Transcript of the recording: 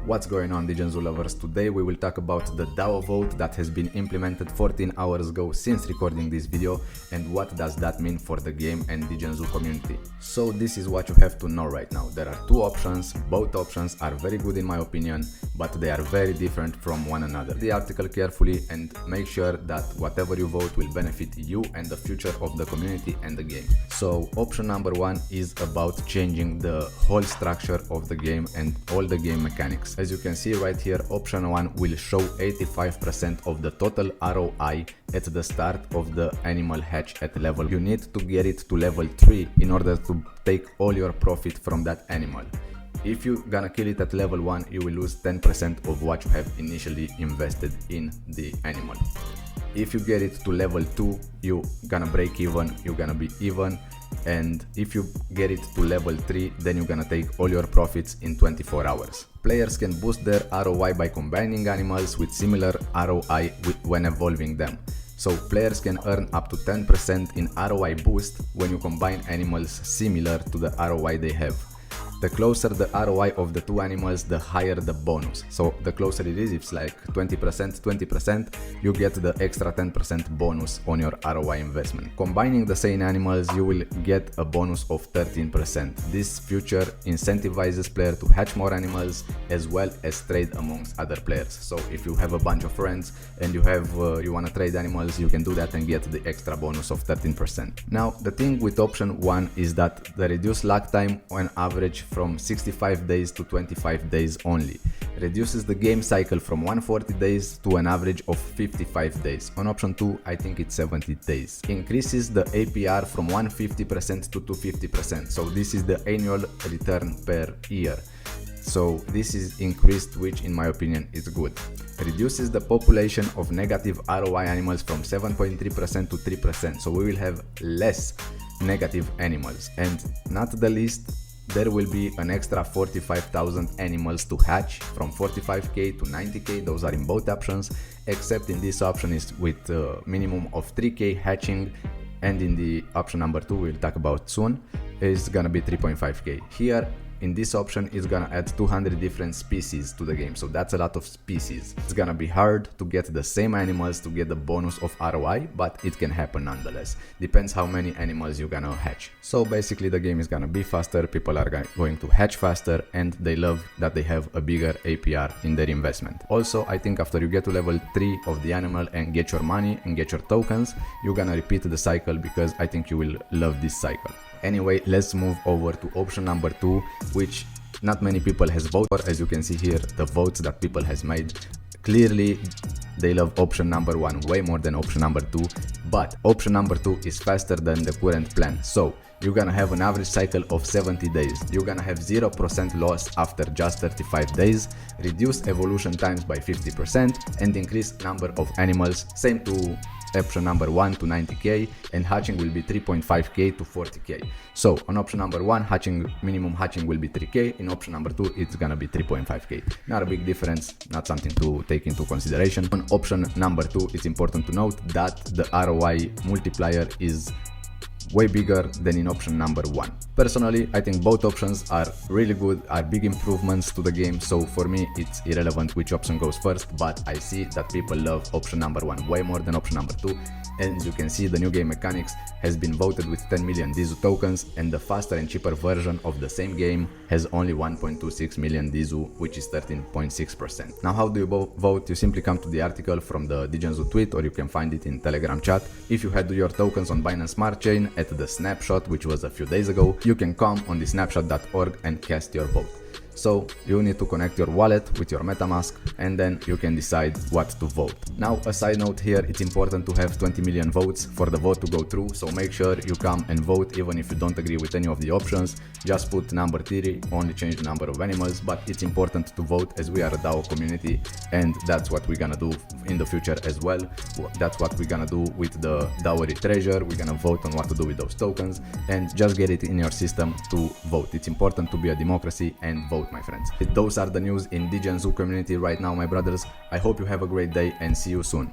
What's going on, DegenZoo lovers? Today we will talk about the DAO vote that has been implemented 14 hours ago since recording this video, and what does that mean for the game and DegenZoo community. So this is what you have to know right now. There are two options. Both options are very good in my opinion, but they are very different from one another. Read the article carefully and make sure that whatever you vote will benefit you and the future of the community and the game. So option number one is about changing the whole structure of the game and all the game mechanics. As you can see right here, option 1 will show 85% of the total ROI at the start of the animal hatch at level. You need to get it to level 3 in order to take all your profit from that animal. If you're gonna kill it at level 1, you will lose 10% of what you have initially invested in the animal. If you get it to level 2, you're gonna break even, you're gonna be even. And if you get it to level 3, then you're gonna take all your profits in 24 hours. Players can boost their ROI by combining animals with similar ROI when evolving them. So players can earn up to 10% in ROI boost when you combine animals similar to the ROI they have. The closer the ROI of the two animals, the higher the bonus. So the closer it is, if it's like 20%, you get the extra 10% bonus on your ROI investment. Combining the same animals, you will get a bonus of 13%. This feature incentivizes players to hatch more animals as well as trade amongst other players. So if you have a bunch of friends and you want to trade animals, you can do that and get the extra bonus of 13%. Now the thing with option 1 is that the reduced lag time on average from 65 days to 25 days only. Reduces the game cycle from 140 days to an average of 55 days. On option 2, I think it's 70 days. Increases the APR from 150% to 250%. So this is the annual return per year. So this is increased, which in my opinion is good. Reduces the population of negative ROI animals from 7.3% to 3%. So we will have less negative animals. And not the least, there will be an extra 45,000 animals to hatch, from 45k to 90k. Those are in both options, except in this option is with a minimum of 3k hatching, and in the option number 2 we'll talk about soon is gonna be 3.5k. Here in this option is gonna add 200 different species to the game, so that's a lot of species. It's gonna be hard to get the same animals to get the bonus of ROI, but it can happen nonetheless. Depends how many animals you're gonna hatch. So basically the game is gonna be faster, people are going to hatch faster, and they love that they have a bigger APR in their investment. Also, I think after you get to level 3 of the animal and get your money and get your tokens, you're gonna repeat the cycle, because I think you will love this cycle. Anyway, let's move over to option number 2, which not many people has voted for. As you can see here, the votes that people has made, clearly they love option number 1 way more than option number 2, but option number 2 is faster than the current plan. So you're gonna have an average cycle of 70 days. You're gonna have 0% loss after just 35 days, reduce evolution times by 50%, and increase number of animals, same to option number 1 to 90k, and hatching will be 3.5k to 40k. So on option number 1, minimum hatching will be 3k. In option number 2, it's gonna be 3.5k. Not a big difference, not something to take into consideration. On option number 2, it's important to note that the ROI multiplier is way bigger than in option number 1. Personally, I think both options are really good, are big improvements to the game, so for me it's irrelevant which option goes first, but I see that people love option number 1 way more than option number 2. And as you can see, the new game mechanics has been voted with 10 million DegenZoo tokens, and the faster and cheaper version of the same game has only 1.26 million DegenZoo, which is 13.6%. Now how do you vote? You simply come to the article from the DegenZoo tweet, or you can find it in Telegram chat. If you had your tokens on Binance Smart Chain at the snapshot, which was a few days ago, you can come on the snapshot.org and cast your vote. So you need to connect your wallet with your MetaMask, and then you can decide what to vote. Now a side note here, it's important to have 20 million votes for the vote to go through, so make sure you come and vote even if you don't agree with any of the options. Just put number 3, only change the number of animals, but it's important to vote, as we are a DAO community, and that's what we're gonna do in the future as well. That's what we're gonna do with the dowry treasure. We're gonna vote on what to do with those tokens, and just get it in your system to vote. It's important to be a democracy and vote, my friends. Those are the news in DegenZoo community right now, my brothers. I hope you have a great day and see you soon.